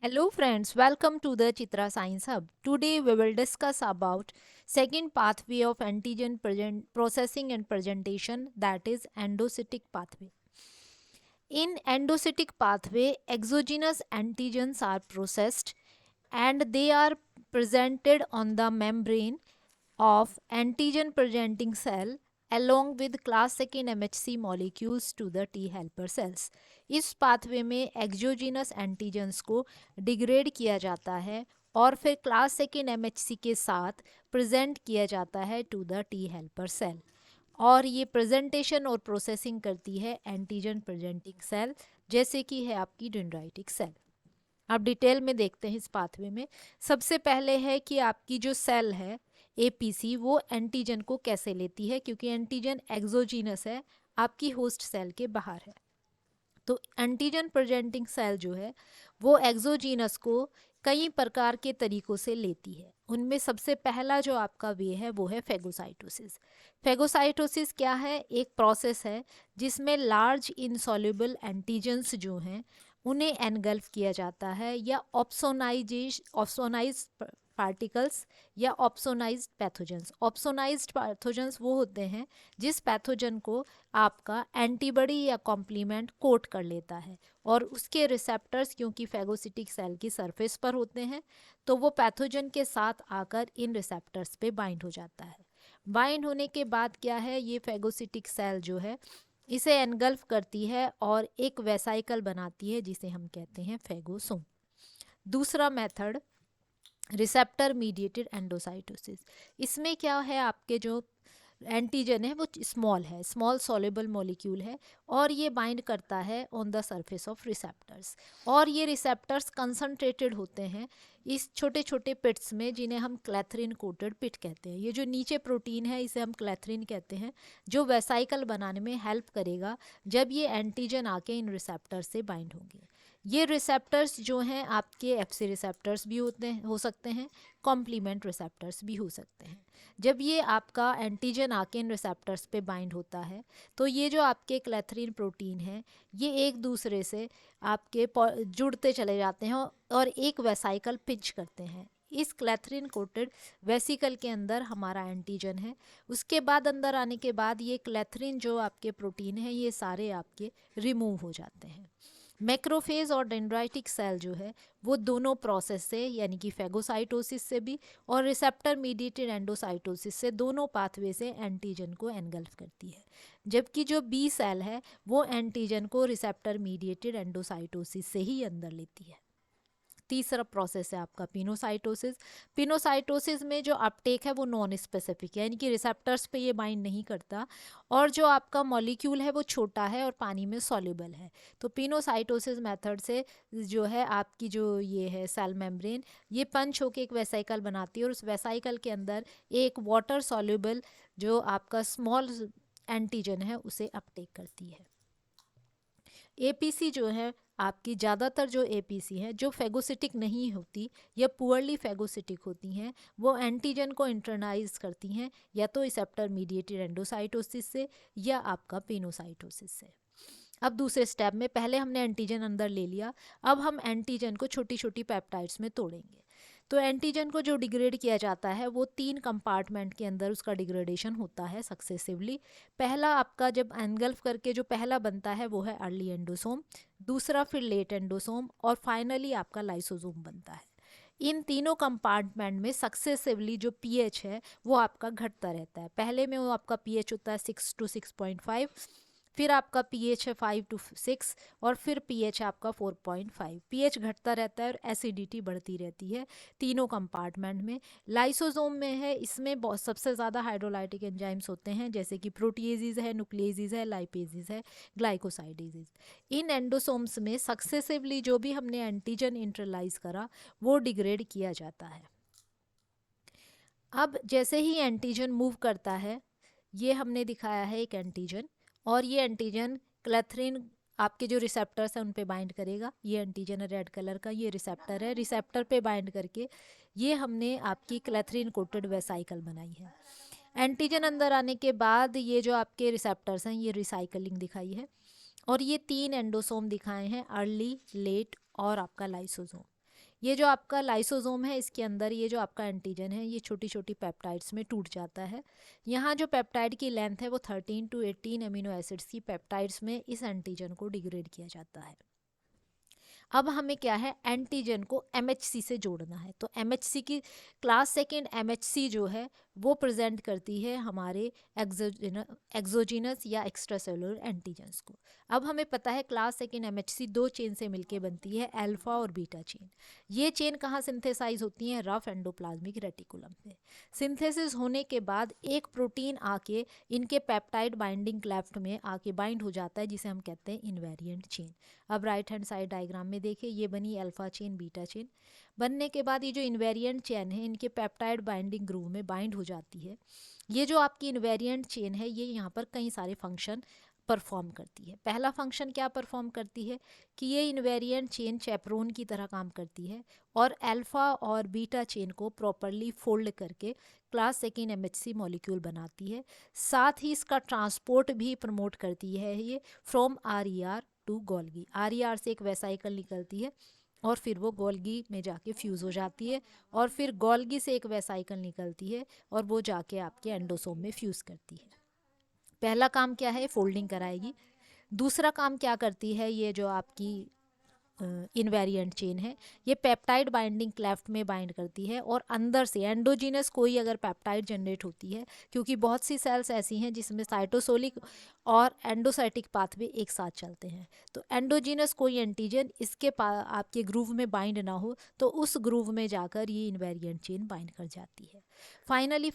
Hello friends, welcome to the Chitra Science Hub. Today we will discuss about second pathway of processing and presentation, that is endocytic pathway. In endocytic pathway, exogenous antigens are processed and they are presented on the membrane of antigen presenting cell along with class second MHC molecules to the T helper cells. इस pathway में exogenous antigens को degrade किया जाता है और फिर class second MHC के साथ प्रेजेंट किया जाता है to the T helper cell. और ये प्रेजेंटेशन और प्रोसेसिंग करती है एंटीजन प्रेजेंटिंग सेल, जैसे कि है आपकी डेंड्राइटिक सेल। अब डिटेल में देखते हैं इस पाथवे में। सबसे पहले है कि आपकी जो सेल है एपीसी, वो एंटीजन को कैसे लेती है, क्योंकि एंटीजन एक्सोजीनस है, आपकी होस्ट सेल के बाहर है। तो एंटीजन प्रेजेंटिंग सेल जो है वो एक्सोजीनस को कई प्रकार के तरीकों से लेती है। उनमें सबसे पहला जो आपका वे है वो है फेगोसाइटोसिस। फेगोसाइटोसिस क्या है? एक प्रोसेस है जिसमें लार्ज इनसॉल्युबल एंटीजन्स जो हैं उन्हें एनगल्फ किया जाता है, या ऑप्सोनाइज पार्टिकल्स या ऑप्सोनाइज्ड पैथोजेंस। ऑप्सोनाइज्ड पैथोजेंस वो होते हैं जिस पैथोजन को आपका एंटीबॉडी या कॉम्प्लीमेंट कोट कर लेता है, और उसके रिसेप्टर्स क्योंकि फेगोसिटिक सेल की सरफेस पर होते हैं तो वो पैथोजन के साथ आकर इन रिसेप्टर्स पे बाइंड हो जाता है। बाइंड होने के बाद क्या है, ये फेगोसिटिक सेल जो है इसे एनगल्फ करती है और एक वेसाइकल बनाती है जिसे हम कहते हैं फेगोसोम। दूसरा मेथड रिसेप्टर मीडिएटेड एंडोसाइटोसिस। इसमें क्या है, आपके जो एंटीजन है वो स्मॉल है, स्मॉल सॉल्युबल मॉलिक्यूल है, और ये बाइंड करता है on the surface of receptors. और ये रिसेप्टर्स कंसंट्रेटेड होते हैं इस छोटे छोटे पिट्स में, जिन्हें हम क्लैथरिन कोटेड पिट कहते हैं। ये जो नीचे प्रोटीन है इसे हम क्लैथरिन कहते हैं, जो वेसाइकल बनाने में हेल्प करेगा जब ये एंटीजन आके इन रिसेप्टर से बाइंड होंगे। ये रिसेप्टर्स जो हैं आपके एफसी रिसेप्टर्स भी हो सकते हैं, कॉम्प्लीमेंट रिसेप्टर्स भी हो सकते हैं। जब ये आपका एंटीजन आके इन रिसेप्टर्स पे बाइंड होता है तो ये जो आपके क्लैथरिन प्रोटीन है ये एक दूसरे से आपके जुड़ते चले जाते हैं और एक वेसाइकल पिंच करते हैं। इस क्लैथरिन कोटेड वेसिकल के अंदर हमारा एंटीजन है। उसके बाद अंदर आने के बाद ये क्लैथरिन जो आपके प्रोटीन है ये सारे आपके रिमूव हो जाते हैं। मैक्रोफेज और डेंड्राइटिक सेल जो है वो दोनों प्रोसेस से, यानी कि फेगोसाइटोसिस से भी और रिसेप्टर मीडिएटेड एंडोसाइटोसिस से, दोनों पाथवे से एंटीजन को एनगल्फ करती है। जबकि जो बी सेल है वो एंटीजन को रिसेप्टर मीडिएटेड एंडोसाइटोसिस से ही अंदर लेती है। तीसरा प्रोसेस है आपका पिनोसाइटोसिस। पिनोसाइटोसिस में जो अपटेक है वो नॉन स्पेसिफिक है, यानी कि रिसेप्टर्स पे ये बाइंड नहीं करता, और जो आपका मॉलिक्यूल है वो छोटा है और पानी में सॉल्युबल है। तो पिनोसाइटोसिस मेथड से जो है आपकी जो ये है सेल मेम्ब्रेन, ये पंच होके एक वेसाइकल बनाती है और उस वेसाइकल के अंदर एक वाटर सॉल्युबल जो आपका स्मॉल एंटीजन है उसे अपटेक करती है। एपीसी जो है आपकी ज़्यादातर जो एपीसी हैं जो फेगोसिटिक नहीं होती या पुअरली फेगोसिटिक होती हैं, वो एंटीजन को इंटरनाइज करती हैं या तो रिसेप्टर मीडिएटेड एंडोसाइटोसिस से या आपका पिनोसाइटोसिस से। अब दूसरे स्टेप में पहले हमने एंटीजन अंदर ले लिया, अब हम एंटीजन को छोटी छोटी पेप्टाइड्स में तोड़ेंगे। तो एंटीजन को जो डिग्रेड किया जाता है वो 3 कंपार्टमेंट के अंदर उसका डिग्रेडेशन होता है सक्सेसिवली। पहला आपका जब एनगल्फ करके जो पहला बनता है वो है अर्ली एंडोसोम, दूसरा फिर लेट एंडोसोम, और फाइनली आपका लाइसोसोम बनता है। इन तीनों कंपार्टमेंट में सक्सेसिवली जो पीएच है वो आपका घटता रहता है। पहले में वो आपका पीएच होता है 6 to 6.5, फिर आपका पीएच है 5 to 6, और फिर पीएच आपका 4.5। पीएच घटता रहता है और एसिडिटी बढ़ती रहती है तीनों कंपार्टमेंट में। लाइसोसोम में है, इसमें बहुत सबसे ज़्यादा हाइड्रोलाइटिक एंजाइम्स होते हैं, जैसे कि प्रोटीएजेज है, न्यूक्लिएजेज है, लाइपेजेज है, ग्लाइकोसाइडेजेज। इन एंडोसोम्स में सक्सेसिवली जो भी हमने एंटीजन इंटरलाइज करा वो डिग्रेड किया जाता है। अब जैसे ही एंटीजन मूव करता है, ये हमने दिखाया है एक एंटीजन, और ये एंटीजन क्लैथरिन आपके जो रिसेप्टर्स हैं उन पे बाइंड करेगा। ये एंटीजन है रेड कलर का, ये रिसेप्टर है, रिसेप्टर पे बाइंड करके ये हमने आपकी क्लैथरिन कोटेड वेसाइकल बनाई है। एंटीजन अंदर आने के बाद ये जो आपके रिसेप्टर्स हैं ये रिसाइकलिंग दिखाई है, और ये 3 एंडोसोम दिखाए हैं, अर्ली, लेट और आपका लाइसोसोम। ये जो आपका लाइसोसोम है, इसके अंदर ये जो आपका एंटीजन है ये छोटी छोटी पेप्टाइड्स में टूट जाता है। यहाँ जो पेप्टाइड की लेंथ है वो 13 to 18 अमीनो एसिड्स की पेप्टाइड्स में इस एंटीजन को डिग्रेड किया जाता है। अब हमें क्या है, एंटीजन को एमएचसी से जोड़ना है। तो एमएचसी की क्लास सेकेंड एमएचसी जो है वो प्रेजेंट करती है हमारे एक्सोजीनस या एक्स्ट्रा सेलुलर एंटीजन्स को। अब हमें पता है क्लास सेकेंड एमएचसी दो चेन से मिलकर बनती है, अल्फा और बीटा चेन। ये चेन कहाँ सिंथेसाइज होती हैं, रफ एंडोप्लाज्मिक रेटिकुलम पे। सिंथेसिस होने के बाद एक प्रोटीन आके इनके पेप्टाइड बाइंडिंग क्लेफ्ट में आके बाइंड हो जाता है, जिसे हम कहते हैं इनवेरिएंट चेन। अब राइट हैंड साइड डायग्राम में देखिए, ये बनी अल्फा चेन बीटा चेन। बनने के बाद ये जो इनवेरिएंट चेन है इनके पेप्टाइड बाइंडिंग ग्रूव में बाइंड हो जाती है। ये जो आपकी इनवेरिएंट चेन है ये यहाँ पर कई सारे फंक्शन परफॉर्म करती है। पहला फंक्शन क्या परफॉर्म करती है कि ये इनवेरिएंट चेन चैपरोन की तरह काम करती है और अल्फा और बीटा चेन को प्रॉपरली फोल्ड करके क्लास सेकेंड एमएचसी मॉलिक्यूल बनाती है। साथ ही इसका ट्रांसपोर्ट भी प्रमोट करती है ये from RER to Golgi. RER से एक वेसाइकल निकलती है और फिर वो गोल्गी में जाके फ्यूज़ हो जाती है और फिर गोल्गी से एक वेसाइकल निकलती है और वो जाके आपके एंडोसोम में फ्यूज़ करती है। पहला काम क्या है, फोल्डिंग कराएगी। दूसरा काम क्या करती है, ये जो आपकी इनवेरिएंट चेन है ये पेप्टाइड बाइंडिंग क्लेफ्ट में बाइंड करती है और अंदर से एंडोजीनस कोई अगर पेप्टाइड जनरेट होती है, क्योंकि बहुत सी सेल्स ऐसी हैं जिसमें साइटोसोलिक और एंडोसाइटिक पाथवे एक साथ चलते हैं, तो एंडोजीनस कोई एंटीजन इसके आपके ग्रूव में बाइंड ना हो तो उस ग्रूव में जाकर ये इनवेरिएंट चेन बाइंड कर जाती है। फाइनली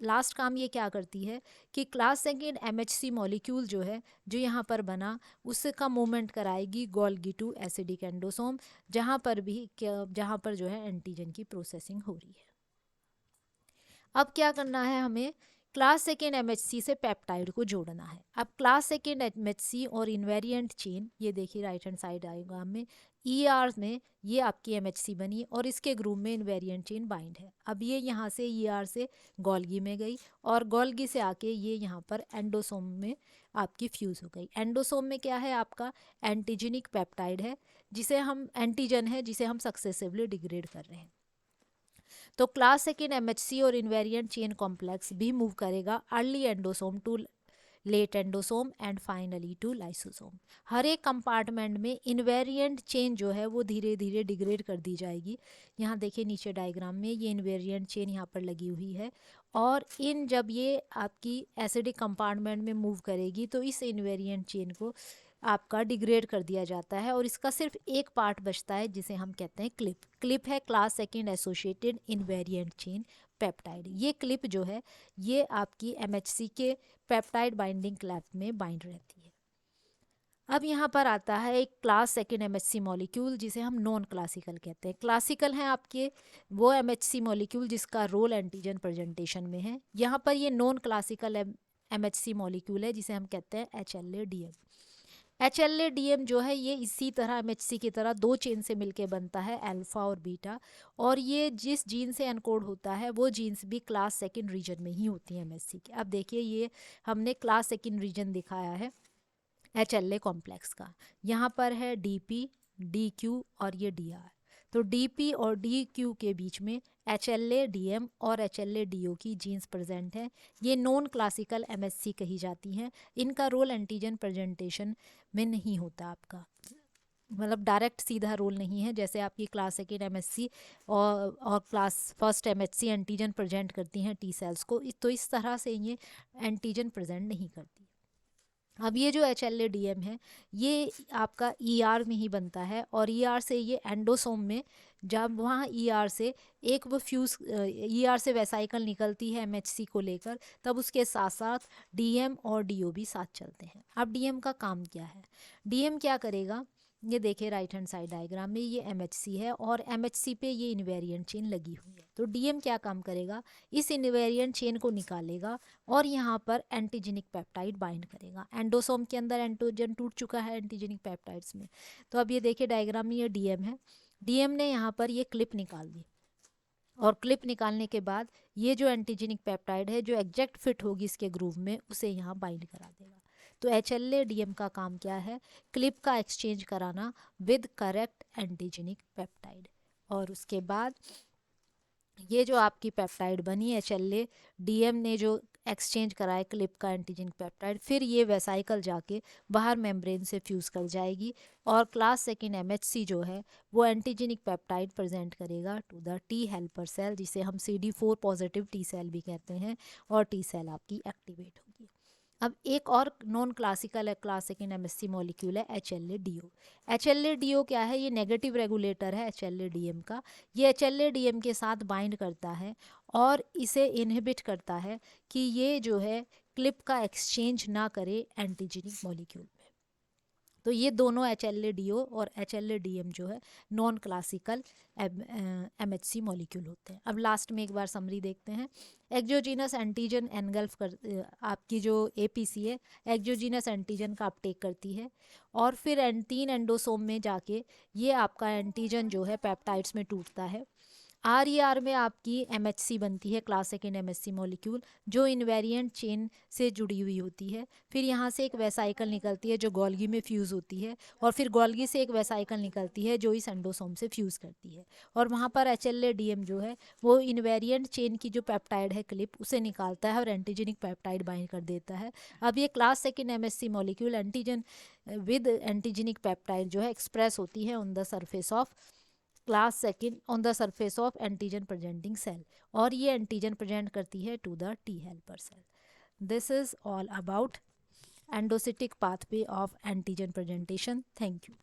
लास्ट काम ये क्या करती है कि क्लास सेकेंड एमएचसी मॉलिक्यूल जो है जो यहाँ पर बना उसका मूवमेंट कराएगी गोल्गी टू एसिडिक एंडोसोम, जहाँ पर जो है एंटीजन की प्रोसेसिंग हो रही है। अब क्या करना है, हमें क्लास सेकेंड एमएचसी से पेप्टाइड को जोड़ना है। अब क्लास सेकेंड एमएचसी और इनवेरिएंट चेन, ये देखिए राइट हैंड साइड डायग्राम में ईआर में ये आपकी एमएचसी बनी और इसके ग्रुप में इनवेरिएंट चेन बाइंड है। अब ये यहाँ से ईआर से गोल्गी में गई और गोल्गी से आके ये यहाँ पर एंडोसोम में आपकी फ्यूज़ हो गई। एंडोसोम में क्या है, आपका एंटीजेनिक पेप्टाइड है जिसे हम एंटीजन है जिसे हम सक्सेसिवली डिग्रेड कर रहे हैं। तो क्लास सेकेंड एमएचसी और इनवेरिएंट चेन कॉम्प्लेक्स भी मूव करेगा early endosome to late endosome and finally to lysosome. हर एक कंपार्टमेंट में इनवेरिएंट चेन जो है वो धीरे धीरे डिग्रेड कर दी जाएगी। यहाँ देखिए नीचे डायग्राम में ये इनवेरिएंट चेन यहाँ पर लगी हुई है और जब ये आपकी एसिडिक कंपार्टमेंट में मूव करेगी तो इस इनवेरिएंट चेन को आपका डिग्रेड कर दिया जाता है और इसका सिर्फ एक पार्ट बचता है जिसे हम कहते हैं क्लिप। क्लिप है class second associated invariant chain peptide. ये क्लिप जो है ये आपकी एमएचसी के पेप्टाइड बाइंडिंग क्लेफ्ट में बाइंड रहती है। अब यहाँ पर आता है एक क्लास सेकेंड एमएचसी मॉलिक्यूल जिसे हम नॉन क्लासिकल कहते हैं। क्लासिकल हैं आपके वो एमएचसी मॉलिक्यूल जिसका रोल एंटीजन प्रेजेंटेशन में है। यहाँ पर ये नॉन क्लासिकल एमएचसी मॉलिक्यूल है जिसे हम कहते हैं HLA-DM। HLA-DM जो है ये इसी तरह एमएचसी की तरह दो चेन से मिलके बनता है, अल्फा और बीटा, और ये जिस जीन से एनकोड होता है वो जीन्स भी क्लास सेकेंड रीजन में ही होती हैं एमएचसी के। अब देखिए ये हमने क्लास सेकेंड रीजन दिखाया है HLA कॉम्प्लेक्स का। यहाँ पर है DP, DQ और ये DR। तो DP और DQ के बीच में HLA-DM और HLA-DO की जीन्स प्रेजेंट हैं। ये नॉन क्लासिकल एमएचसी कही जाती हैं। इनका रोल एंटीजन प्रेजेंटेशन में नहीं होता आपका, मतलब डायरेक्ट सीधा रोल नहीं है जैसे आपकी क्लास सेकेंड एमएचसी और class first MHC antigen present करती हैं टी सेल्स को, तो इस तरह से ये एंटीजन प्रेजेंट नहीं करती। अब ये जो HLA-DM है ये आपका ER में ही बनता है और ER से ये एंडोसोम में, जब वहाँ ER से एक वो फ्यूज़ ER से वेसाइकल निकलती है MHC को लेकर, तब उसके साथ साथ DM और DO भी साथ चलते हैं। अब DM का काम क्या है, DM क्या करेगा, ये देखिए राइट हैंड साइड डायग्राम में ये MHC है और MHC पे ये इनवेरिएंट चेन लगी हुई है। तो DM क्या काम करेगा, इस इनवेरिएंट चेन को निकालेगा और यहाँ पर एंटीजेनिक पेप्टाइड बाइंड करेगा। एंडोसोम के अंदर एंटीजन टूट चुका है एंटीजेनिक पेप्टाइड्स में। तो अब ये देखिए डायग्राम में ये DM है, DM ने यहाँ पर ये क्लिप निकाल दी और क्लिप निकालने के बाद ये जो एंटीजेनिक पेप्टाइड है जो एग्जैक्ट फिट होगी इसके ग्रूव में उसे यहाँ बाइंड करा देगा। तो HLA-DM का काम क्या है, क्लिप का एक्सचेंज कराना विद करेक्ट एंटीजेनिक पेप्टाइड। और उसके बाद ये जो आपकी पेप्टाइड बनी HLA DM ने जो एक्सचेंज करा है क्लिप का एंटीजन पेप्टाइड, फिर ये वेसाइकल जाके बाहर मेम्ब्रेन से फ्यूज़ कर जाएगी और क्लास सेकेंड MHC जो है वो एंटीजेनिक पेप्टाइड प्रेजेंट करेगा to the T helper cell, जिसे हम CD4 पॉजिटिव टी सेल भी कहते हैं, और टी सेल आपकी एक्टिवेट होगी। अब एक और नॉन क्लासिकल है क्लास सेकेंड MSC मॉलिक्यूल है HLA-DO। HLA-DO क्या है? ये नेगेटिव रेगुलेटर है HLA-DM का। ये HLA-DM के साथ बाइंड करता है और इसे इनहिबिट करता है कि ये जो है क्लिप का एक्सचेंज ना करे एंटीजेनिक मॉलिक्यूल में। तो ये दोनों HLA-DO और HLA-DM जो है नॉन क्लासिकल MHC मॉलिक्यूल होते हैं। अब लास्ट में एक बार समरी देखते हैं। एक्सोजीनस एंटीजन एनगल्फ कर आपकी जो APC है एक्सोजीनस एंटीजन का अपटेक करती है और फिर 3 एंडोसोम में जाके ये आपका एंटीजन जो है पेप्टाइड्स में टूटता है। RER में आपकी MHC बनती है क्लास सेकेंड MSC मॉलिक्यूल, जो इनवेरिएंट चेन से जुड़ी हुई होती है। फिर यहाँ से एक वेसाइकल निकलती है जो गोल्गी में फ्यूज़ होती है और फिर गोल्गी से एक वेसाइकल निकलती है जो इस एंडोसोम से फ्यूज़ करती है और वहाँ पर HLA-DM जो है वो इनवेरिएंट चेन की जो पेप्टाइड है क्लिप उसे निकालता है और एंटीजेनिक पेप्टाइड बाइंड कर देता है। अब ये class second MSC molecule antigen with antigenic peptide जो है एक्सप्रेस होती है on the surface of class second on the surface of antigen presenting cell, और ये एंटीजन प्रेजेंट करती है to the T helper cell. This is all about endocytic pathway of antigen presentation. Thank you.